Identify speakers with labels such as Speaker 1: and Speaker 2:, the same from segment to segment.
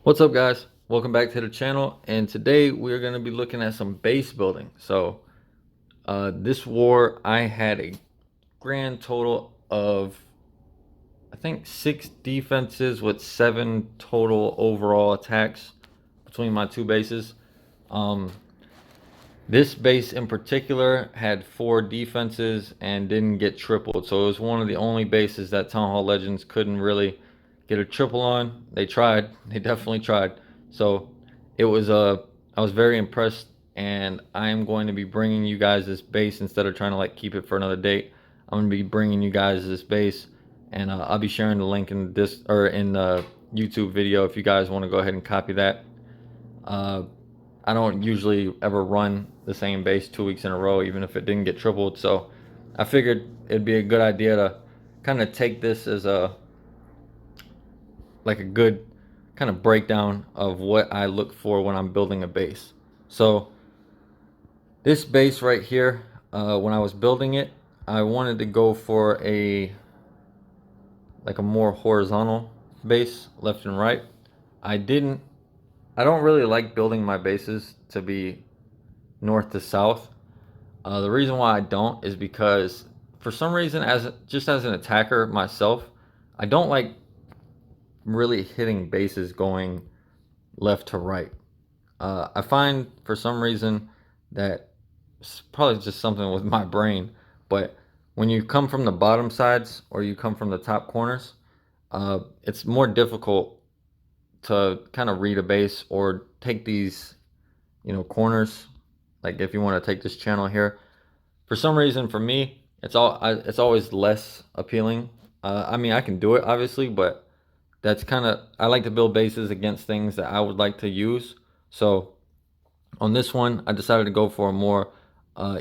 Speaker 1: What's up, guys? Welcome back to the channel, and today we're going to be looking at some base building. This war I had a grand total of, I think, 6 defenses with 7 total overall attacks between my two bases. um this base in particular had 4 defenses and didn't get tripled, so it was one of the only bases that Town Hall Legends couldn't really get a triple on. They tried, they definitely tried. So it was I was very impressed, and I am going to be bringing you guys this base instead of trying to like keep it for another date. I'm going to be bringing you guys this base, and I'll be sharing the link in this or in the YouTube video if you guys want to go ahead and copy that. uh, I don't usually ever run the same base 2 weeks in a row, even if it didn't get tripled. So I figured it'd be a good idea to kind of take this as a like a good kind of breakdown of what I look for when I'm building a base. So this base right here, when I was building it, I wanted to go for a more horizontal base, left and right. I didn't I don't really like building my bases to be north to south. The reason why I don't is because for some reason, as an attacker myself, I don't like really hitting bases going left to right. I find for some reason that it's probably just something with my brain, but when you come from the bottom sides or you come from the top corners, it's more difficult to kind of read a base or take these, corners. Like if you want to take this channel here, for some reason for me it's always less appealing. I mean, I can do it obviously, but that's kind of, I like to build bases against things that I would like to use. So on this one I decided to go for a more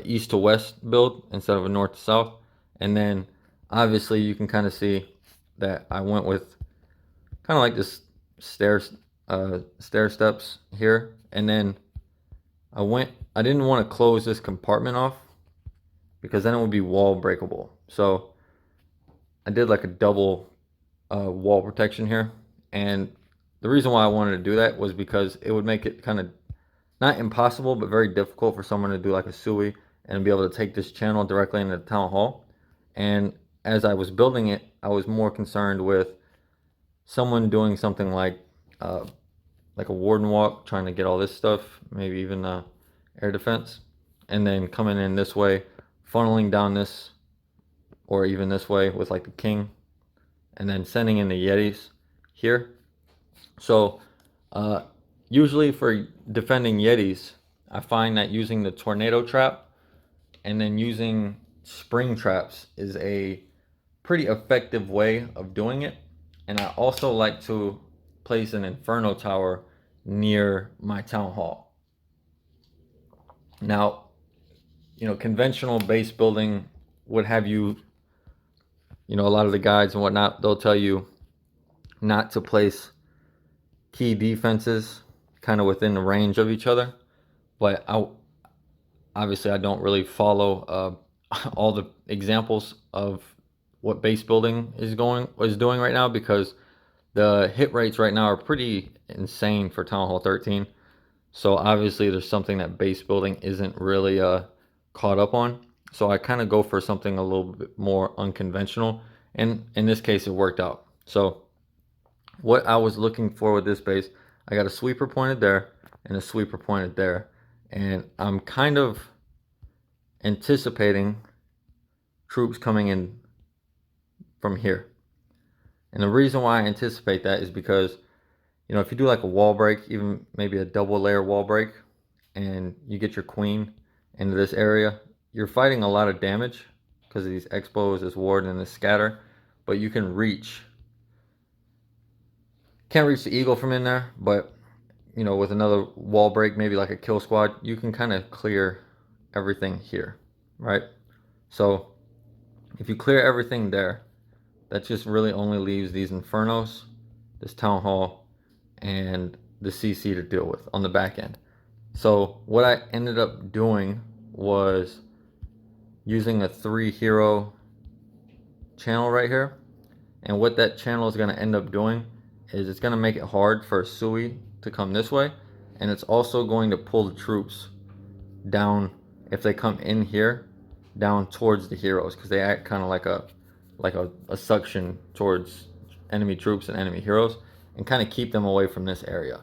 Speaker 1: east to west build instead of a north to south. And then obviously you can kind of see that I went with kind of like this stair steps here. And then I didn't want to close this compartment off because then it would be wall breakable. So I did like a double wall protection here. And the reason why I wanted to do that was because it would make it kind of not impossible, but very difficult for someone to do like a sui and be able to take this channel directly into the town hall. And as I was building it, I was more concerned with someone doing something uh, like a warden walk, trying to get all this stuff, maybe even air defense, and then coming in this way, funneling down this, or even this way with like the king, and then sending in the yetis here. So usually for defending yetis, I find that using the tornado trap and then using spring traps is a pretty effective way of doing it. And I also like to place an inferno tower near my town hall. Now, conventional base building would have you, a lot of the guides and whatnot, they'll tell you not to place key defenses kind of within the range of each other. But obviously I don't really follow all the examples of what base building is doing right now, because the hit rates right now are pretty insane for Town Hall 13. So obviously there's something that base building isn't really caught up on. So I kind of go for something a little bit more unconventional, and in this case it worked out. So what I was looking for with this base, I got a sweeper pointed there and a sweeper pointed there, and I'm kind of anticipating troops coming in from here. And the reason why I anticipate that is because, if you do like a wall break, even maybe a double layer wall break, and you get your queen into this area, you're fighting a lot of damage because of these expos, this ward, and this scatter. But you can't reach the eagle from in there, but with another wall break, maybe like a kill squad, you can kind of clear everything here, right? So if you clear everything there, that just really only leaves these infernos, this town hall, and the CC to deal with on the back end. So what I ended up doing was using a 3 hero channel right here. And what that channel is going to end up doing is it's going to make it hard for a Sui to come this way, and it's also going to pull the troops down if they come in here down towards the heroes, because they act kind of like a suction towards enemy troops and enemy heroes, and kind of keep them away from this area.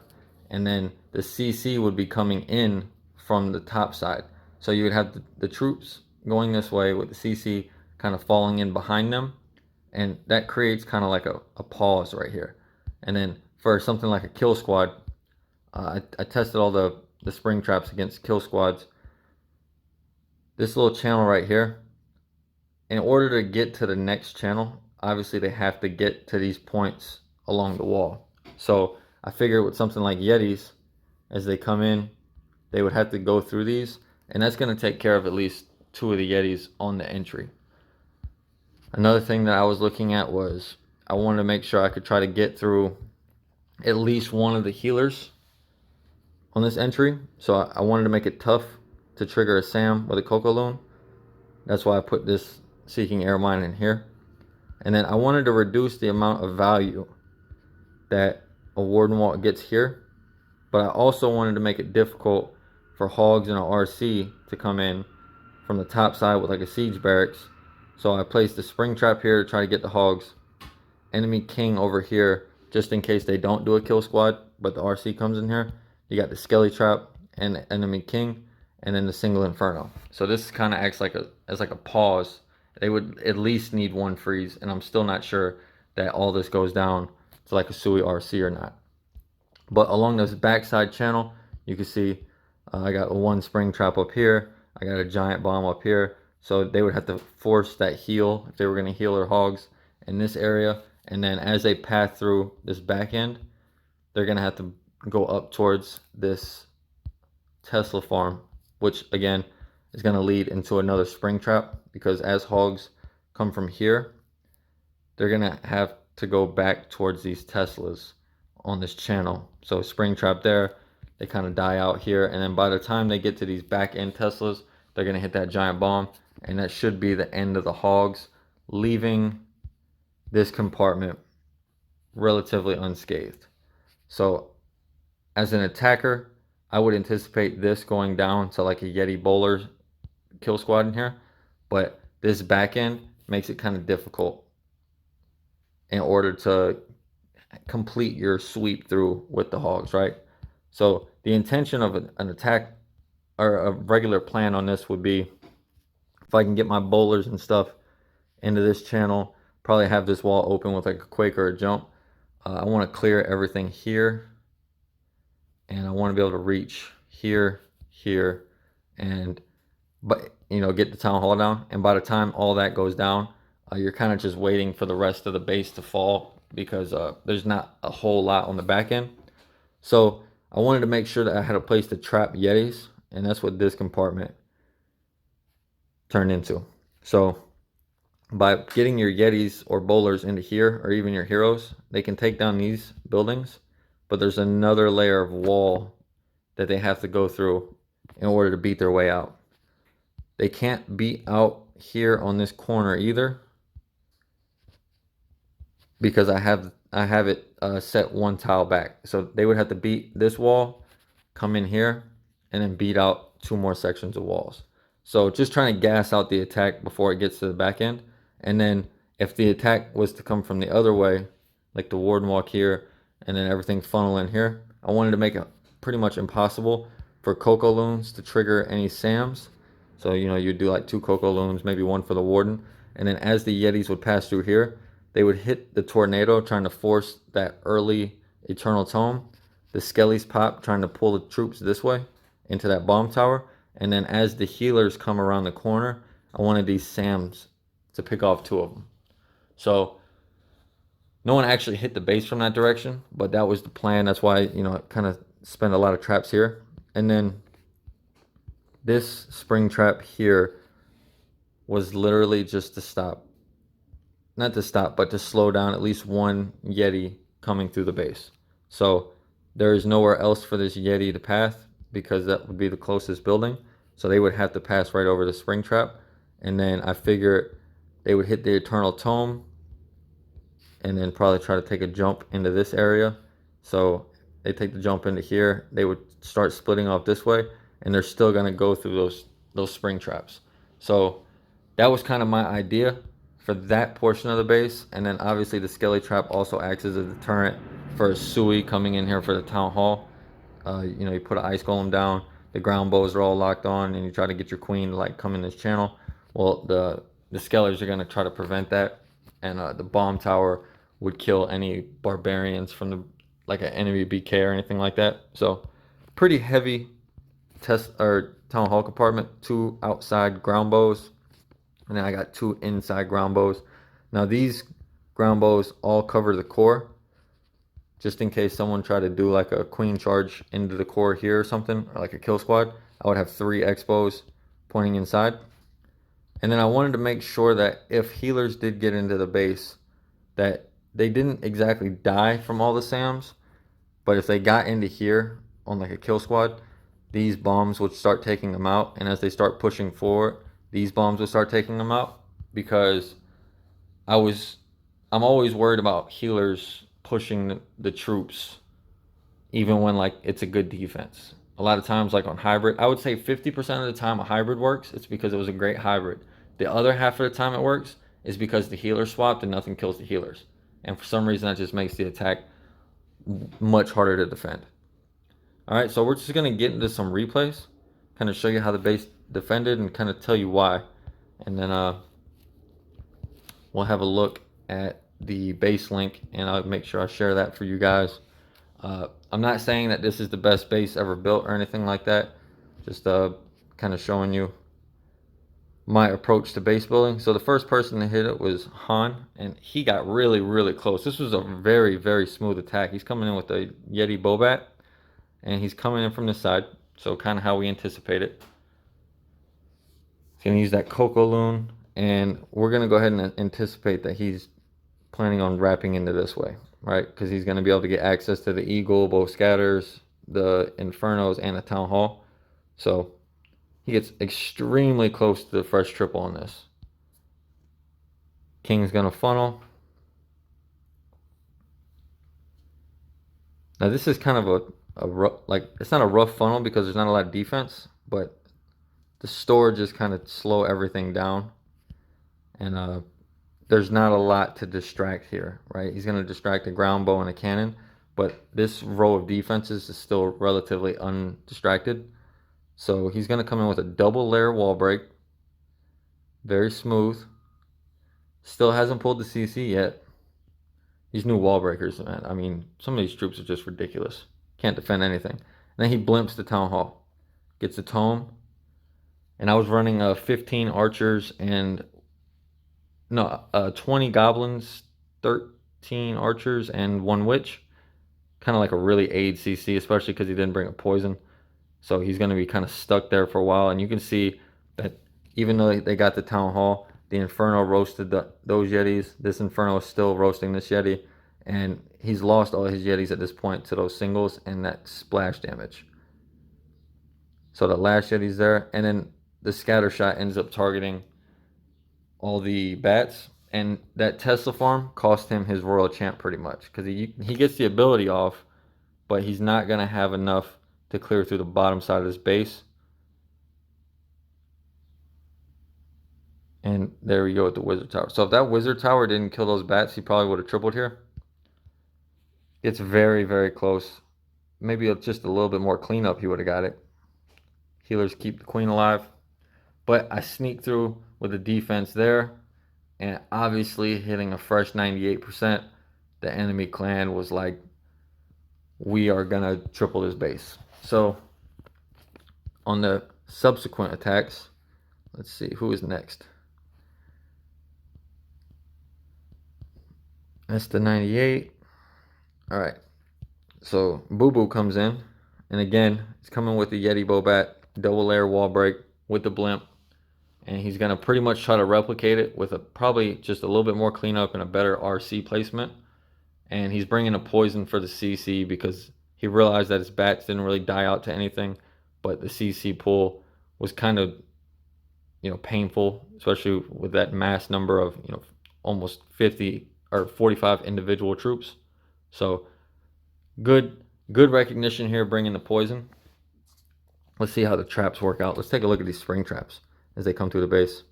Speaker 1: And then the CC would be coming in from the top side, so you would have the troops going this way with the CC kind of falling in behind them, and that creates kind of like a pause right here. And then for something like a kill squad, I tested all the spring traps against kill squads. This little channel right here, in order to get to the next channel, obviously they have to get to these points along the wall. So I figured with something like Yetis, as they come in, they would have to go through these, and that's going to take care of at least 2 of the Yetis on the entry. Another thing that I was looking at was I wanted to make sure I could try to get through at least one of the healers on this entry. So I wanted to make it tough to trigger a SAM with a Coco Loon. That's why I put this Seeking Air Mine in here. And then I wanted to reduce the amount of value that a Warden Wall gets here, but I also wanted to make it difficult for hogs and an RC to come in from the top side with like a siege barracks. So I placed the spring trap here to try to get the hogs. Enemy king over here, just in case they don't do a kill squad, but the RC comes in here. You got the skelly trap and the enemy king, and then the single inferno. So this kind of acts like as like a pause. They would at least need 1 freeze, and I'm still not sure that all this goes down to like a Sui RC or not. But along this backside channel, you can see I got 1 spring trap up here. I got a giant bomb up here. So they would have to force that heal if they were going to heal their hogs in this area. And then as they pass through this back end, they're going to have to go up towards this Tesla farm, which again is going to lead into another spring trap, because as hogs come from here, they're going to have to go back towards these Teslas on this channel. So spring trap there, they kind of die out here, and then by the time they get to these back end Teslas, they're going to hit that giant bomb, and that should be the end of the hogs, leaving this compartment relatively unscathed. So as an attacker, I would anticipate this going down to like a Yeti bowler kill squad in here, but this back end makes it kind of difficult in order to complete your sweep through with the hogs, right? So the intention of an attack or a regular plan on this would be, if I can get my bowlers and stuff into this channel, probably have this wall open with like a quake or a jump. I want to clear everything here, and I want to be able to reach here, and get the town hall down. And by the time all that goes down, you're kind of just waiting for the rest of the base to fall, because there's not a whole lot on the back end. So I wanted to make sure that I had a place to trap Yetis, and that's what this compartment turned into. So by getting your Yetis or bowlers into here, or even your heroes, they can take down these buildings, but there's another layer of wall that they have to go through in order to beat their way out. They can't beat out here on this corner either, because I have it set 1 tile back. So they would have to beat this wall, come in here, and then beat out 2 more sections of walls. So just trying to gas out the attack before it gets to the back end. And then if the attack was to come from the other way, like the warden walk here, and then everything funnel in here, I wanted to make it pretty much impossible for Coco Loons to trigger any SAMs. So, you'd do like 2 Coco Loons, maybe 1 for the warden. And then as the Yetis would pass through here, they would hit the tornado trying to force that early Eternal Tome. The Skellies pop trying to pull the troops this way into that bomb tower. And then as the healers come around the corner, I wanted these SAMs to pick off 2 of them. So no one actually hit the base from that direction, but that was the plan. That's why, I kind of spent a lot of traps here. And then this spring trap here was literally just to stop. Not to stop, but to slow down at least 1 Yeti coming through the base. So there is nowhere else for this Yeti to pass, because that would be the closest building. So they would have to pass right over the spring trap. And then I figured they would hit the Eternal Tome, and then probably try to take a jump into this area. So they take the jump into here, they would start splitting off this way, and they're still going to go through those spring traps. So that was kind of my idea for that portion of the base. And then obviously the skelly trap also acts as a deterrent for a Sui coming in here for the town hall. You know, you put an ice golem down, the ground bows are all locked on, and you try to get your queen to like come in this channel. Well, the skellers are going to try to prevent that, and the bomb tower would kill any barbarians from the like an enemy BK or anything like that. So pretty heavy test or town hall compartment. 2 outside ground bows, and then I got 2 inside ground bows. Now these ground bows all cover the core, just in case someone tried to do like a queen charge into the core here or something, or like a kill squad. I would have 3 X-bows pointing inside. And then I wanted to make sure that if healers did get into the base, that they didn't exactly die from all the SAMs, but if they got into here on like a kill squad, these bombs would start taking them out. And as they start pushing forward, these bombs would start taking them out, because I'm always worried about healers pushing the troops even when like it's a good defense. A lot of times, like on hybrid, I would say 50% of the time a hybrid works, it's because it was a great hybrid. The other half of the time it works is because the healer swapped and nothing kills the healers. And for some reason that just makes the attack much harder to defend. All right, so we're just gonna get into some replays, kind of show you how the base defended and kind of tell you why. And then we'll have a look at the base link, and I'll make sure I share that for you guys. I'm not saying that this is the best base ever built or anything like that, just kind of showing you my approach to base building. So the first person to hit it was Han, and he got really, really close. This was a very, very smooth attack. He's coming in with a Yeti Bobat, and he's coming in from the side, so kind of how we anticipate it. He's going to use that Coco Loon, and we're going to go ahead and anticipate that he's planning on wrapping into this way, right? Because he's going to be able to get access to the Eagle, both scatters, the Infernos, and the Town Hall. So he gets extremely close to the fresh triple on this. King's going to funnel. Now this is kind of a rough, like, it's not a rough funnel because there's not a lot of defense, but the storage is kind of slow everything down. And there's not a lot to distract here, right? He's going to distract a ground bow and a cannon, but this row of defenses is still relatively undistracted. So he's going to come in with a double layer wall break. Very smooth. Still hasn't pulled the CC yet. These new wall breakers, man. I mean, some of these troops are just ridiculous. Can't defend anything. And then he blimps the Town Hall. Gets a tome. And I was running 15 archers and 20 goblins, 13 archers, and 1 witch. Kind of like a really aid CC, especially because he didn't bring a poison. So he's going to be kind of stuck there for a while. And you can see that even though they got the Town Hall, the Inferno roasted those Yetis. This Inferno is still roasting this Yeti. And he's lost all his Yetis at this point to those singles and that splash damage. So the last Yeti's there. And then the scatter shot ends up targeting all the bats. And that Tesla farm cost him his Royal Champ pretty much. Because he gets the ability off, but he's not going to have enough to clear through the bottom side of this base. And there we go with the Wizard Tower. So if that Wizard Tower didn't kill those bats, he probably would have tripled here. It's very, very close. Maybe just a little bit more cleanup, he would have got it. Healers keep the queen alive. But I sneak through with the defense there. And obviously hitting a fresh 98%. The enemy clan was like, we are going to triple this base. So on the subsequent attacks, let's see, who is next? That's the 98. All right. So Boo Boo comes in. And again, he's coming with the Yeti Bobat, double layer wall break with the blimp. And he's going to pretty much try to replicate it with probably just a little bit more cleanup and a better RC placement. And he's bringing a poison for the CC because he realized that his bats didn't really die out to anything. But the CC pull was kind of, painful, especially with that mass number of, almost 50 or 45 individual troops. So good recognition here, bringing the poison. Let's see how the traps work out. Let's take a look at these spring traps as they come through the base.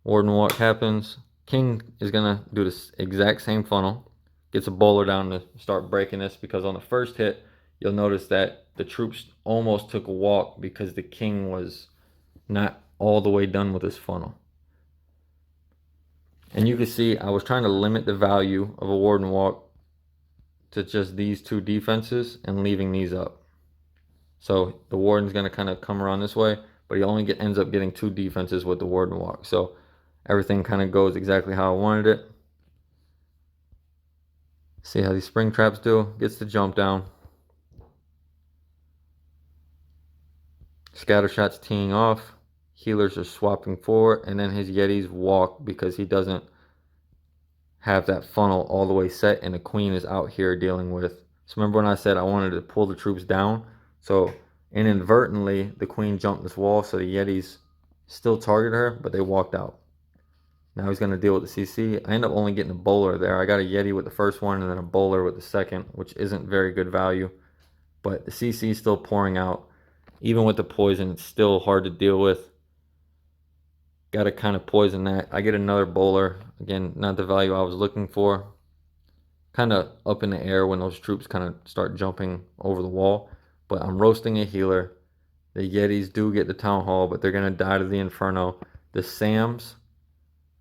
Speaker 1: Warden walk happens. King is gonna do this exact same funnel. Gets a bowler down to start breaking this, because on the first hit, you'll notice that the troops almost took a walk because the king was not all the way done with his funnel. And you can see I was trying to limit the value of a warden walk to just these two defenses and leaving these up. So the warden's going to kind of come around this way, but he only ends up getting two defenses with the warden walk. So everything kind of goes exactly how I wanted it. See how these spring traps do. Gets the jump down. Scatter shots teeing off. Healers are swapping forward, and then his Yetis walk because he doesn't have that funnel all the way set, and the queen is out here dealing with. So remember when I said I wanted to pull the troops down? So inadvertently, the queen jumped this wall, so the Yetis still targeted her, but they walked out. Now he's going to deal with the CC. I end up only getting a bowler there. I got a Yeti with the first one and then a bowler with the second, which isn't very good value. But the CC is still pouring out. Even with the poison, it's still hard to deal with. Got to kind of poison that. I get another bowler. Again, not the value I was looking for. Kind of up in the air when those troops kind of start jumping over the wall. But I'm roasting a healer. The Yetis do get the town hall, but they're going to die to the Inferno. The Sams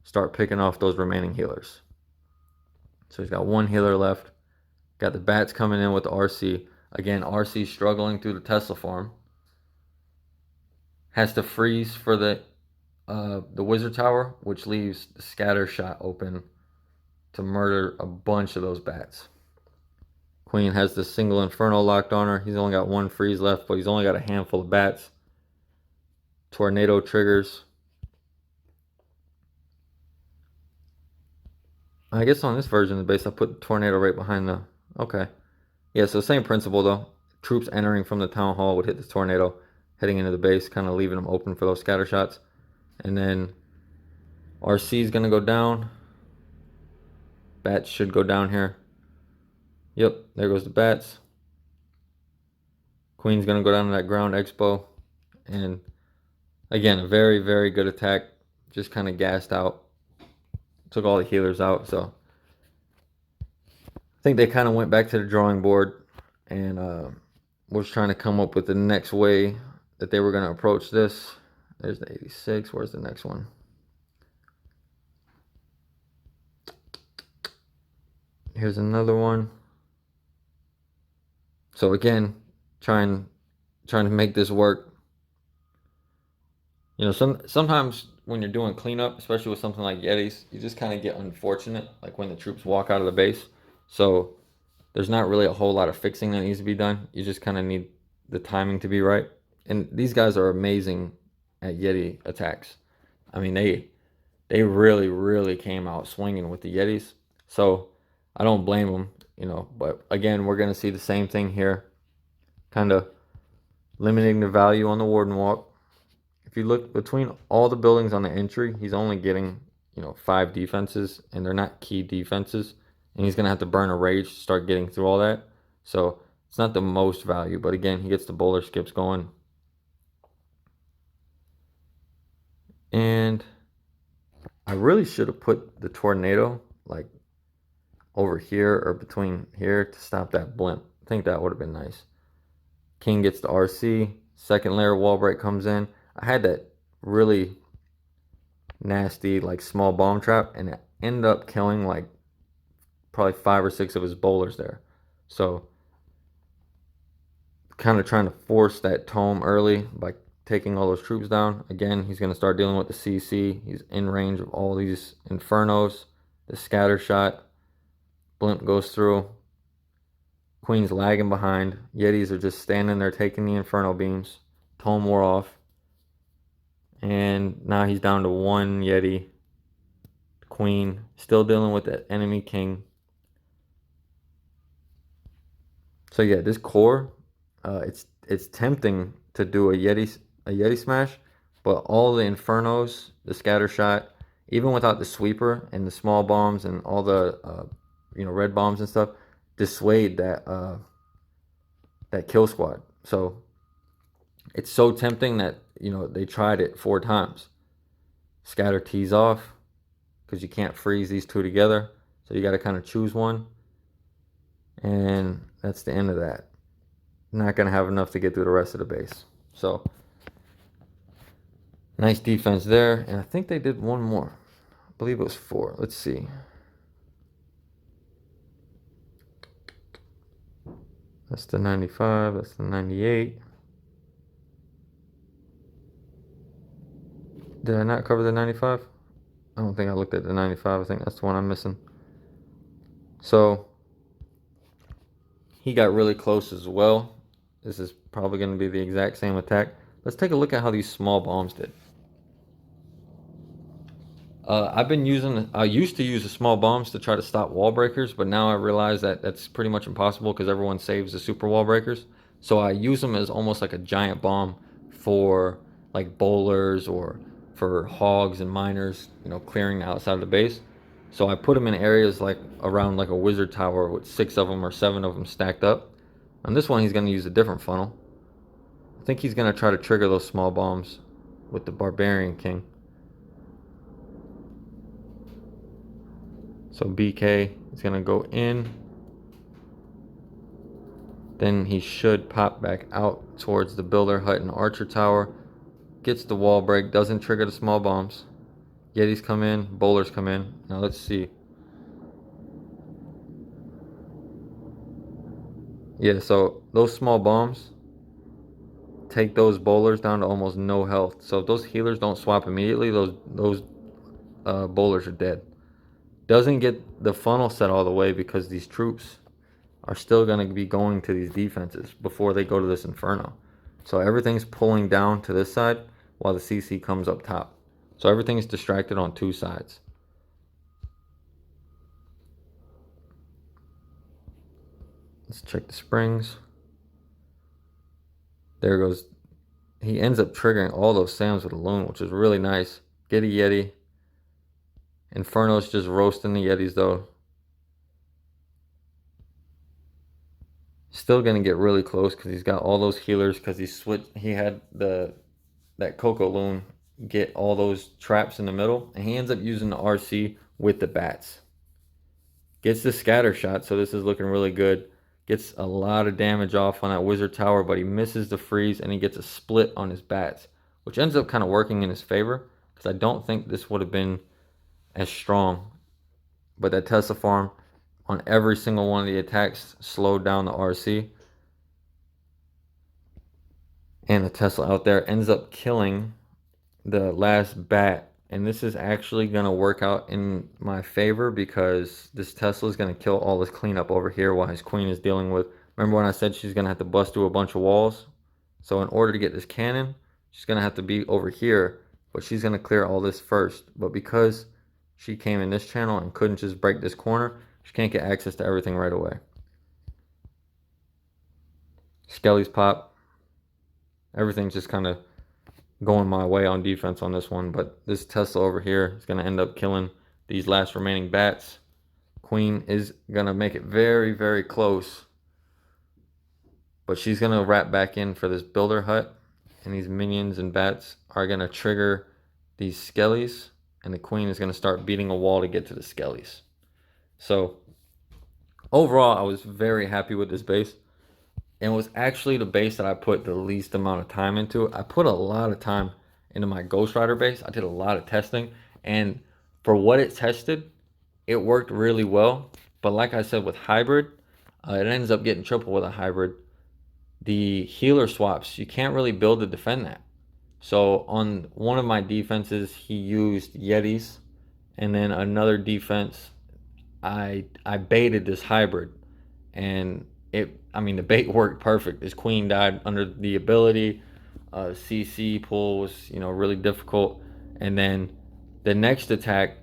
Speaker 1: start picking off those remaining healers. So he's got one healer left. Got the bats coming in with the RC. Again, RC struggling through the Tesla farm. Has to freeze for the wizard tower, which leaves the scatter shot open to murder a bunch of those bats. Queen has the single inferno locked on her. He's only got one freeze left, but he's only got a handful of bats. Tornado triggers. I guess on this version of the base, I put the tornado right behind the... Okay. Yeah, so same principle though. Troops entering from the town hall would hit the tornado, heading into the base, kind of leaving them open for those scatter shots. And then RC is going to go down. Bats should go down here. Yep, there goes the bats. Queen's going to go down to that ground expo. And again, a very, very good attack. Just kind of gassed out. Took all the healers out. So I think they kind of went back to the drawing board and was trying to come up with the next way that they were going to approach this. There's the 86. Where's the next one? Here's another one. So again, trying to make this work. You know, sometimes when you're doing cleanup, especially with something like Yetis, you just kind of get unfortunate, like when the troops walk out of the base. So there's not really a whole lot of fixing that needs to be done. You just kind of need the timing to be right. And these guys are amazing at Yeti attacks. I mean, they really, really came out swinging with the Yetis. So I don't blame them, you know. But again, we're going to see the same thing here. Kind of limiting the value on the Warden Walk. If you look between all the buildings on the entry, he's only getting, you know, 5 defenses, and they're not key defenses. And he's going to have to burn a rage to start getting through all that. So it's not the most value, but again, he gets the bowler skips going. And I really should have put the tornado like over here or between here to stop that blimp. I think that would have been nice. King gets the RC. Second layer wall break comes in. I had that really nasty like small bomb trap, and it ended up killing like probably 5 or 6 of his bowlers there. So kind of trying to force that tome early by taking all those troops down. Again, he's going to start dealing with the CC. He's in range of all these Infernos. The scatter shot. Blimp goes through. Queen's lagging behind. Yetis are just standing there taking the Inferno beams. Tome wore off. And now he's down to 1 Yeti. Queen still dealing with that enemy king. So yeah, this core, it's tempting to do a Yeti smash, but all the Infernos, the scatter shot, even without the sweeper and the small bombs and all the red bombs and stuff, dissuade that kill squad. So it's so tempting that they tried it 4 times. Scatter T's off because you can't freeze these two together, so you got to kind of choose one, and that's the end of that. Not going to have enough to get through the rest of the base. So nice defense there, and I think they did one more. I believe it was 4. Let's see. That's the 95, that's the 98. Did I not cover the 95? I don't think I looked at the 95. I think that's the one I'm missing. So he got really close as well. This is probably going to be the exact same attack. Let's take a look at how these small bombs did. I used to use the small bombs to try to stop wall breakers, but now I realize that that's pretty much impossible because everyone saves the super wall breakers. So I use them as almost like a giant bomb for like bowlers or for hogs and miners, clearing the outside of the base. So I put them in areas like around like a wizard tower with 6 of them or 7 of them stacked up. On this one, he's going to use a different funnel. I think he's going to try to trigger those small bombs with the Barbarian King. So BK is going to go in. Then he should pop back out towards the builder hut and archer tower. Gets the wall break, doesn't trigger the small bombs. Yetis come in, bowlers come in. Now let's see. Yeah, so those small bombs take those bowlers down to almost no health. So if those healers don't swap immediately, those bowlers are dead. Doesn't get the funnel set all the way because these troops are still going to be going to these defenses before they go to this inferno. So everything's pulling down to this side while the CC comes up top. So everything's distracted on 2 sides. Let's check the springs. There goes. He ends up triggering all those Sams with a loon, which is really nice. Get a Yeti. Inferno's just roasting the Yetis though. Still gonna get really close because he's got all those healers because he had that Coco Loon get all those traps in the middle, and he ends up using the RC with the bats. Gets the scatter shot, so this is looking really good. Gets a lot of damage off on that wizard tower, but he misses the freeze and he gets a split on his bats, which ends up kind of working in his favor because I don't think this would have been as strong. But that Tesla farm on every single one of the attacks slowed down the RC. And the Tesla out there ends up killing the last bat. And this is actually going to work out in my favor because this Tesla is going to kill all this cleanup over here while his queen is dealing with... Remember when I said she's going to have to bust through a bunch of walls? So in order to get this cannon, she's going to have to be over here. But she's going to clear all this first. But because she came in this channel and couldn't just break this corner, she can't get access to everything right away. Skelly's pop. Everything's just kind of going my way on defense on this one. But this Tesla over here is going to end up killing these last remaining bats. Queen is going to make it very, very close. But she's going to wrap back in for this builder hut. And these minions and bats are going to trigger these skellies. And the queen is going to start beating a wall to get to the skellies. So overall, I was very happy with this base. And it was actually the base that I put the least amount of time into. I put a lot of time into my Ghost Rider base. I did a lot of testing. And for what it tested, it worked really well. But like I said, with hybrid, it ends up getting triple with a hybrid. The healer swaps, you can't really build to defend that. So on one of my defenses, he used Yetis. And then another defense, I baited this hybrid. And the bait worked perfect. His queen died under the ability. CC pull was, really difficult. And then the next attack,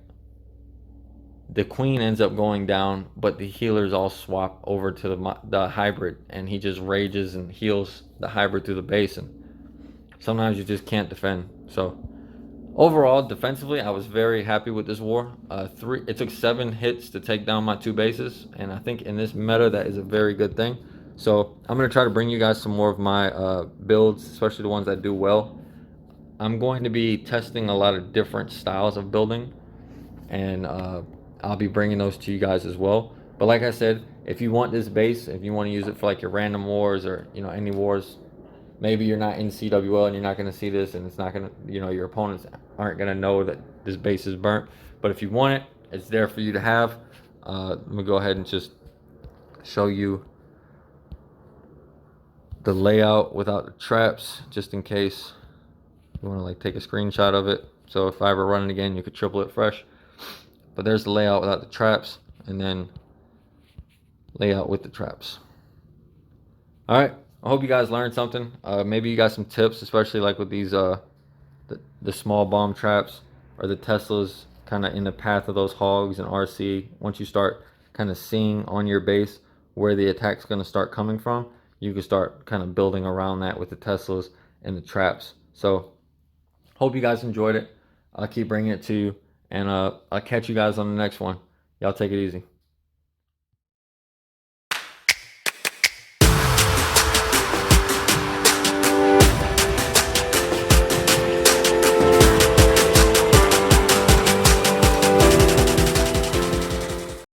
Speaker 1: the queen ends up going down, but the healers all swap over to the hybrid, and he just rages and heals the hybrid through the base. And sometimes you just can't defend. So Overall, defensively, I was very happy with this war. It took 7 hits to take down my 2 bases, and I think in this meta that is a very good thing. So I'm gonna try to bring you guys some more of my builds, especially the ones that do well. I'm going to be testing a lot of different styles of building, and I'll be bringing those to you guys as well. But like I said, if you want this base, if you want to use it for like your random wars or any wars, maybe you're not in CWL and you're not going to see this, and it's not going to, your opponents aren't going to know that this base is burnt. But if you want it, it's there for you to have. I'm going to go ahead and just show you the layout without the traps, just in case you want to like take a screenshot of it. So if I ever run it again, you could triple it fresh. But there's the layout without the traps, and then layout with the traps. All right, I hope you guys learned something. Maybe you got some tips, especially like with these the small bomb traps or the Teslas kind of in the path of those hogs and RC. Once you start kind of seeing on your base where the attack's going to start coming from, you can start kind of building around that with the Teslas and the traps. So hope you guys enjoyed it. I'll keep bringing it to you, and I'll catch you guys on the next one. Y'all take it easy.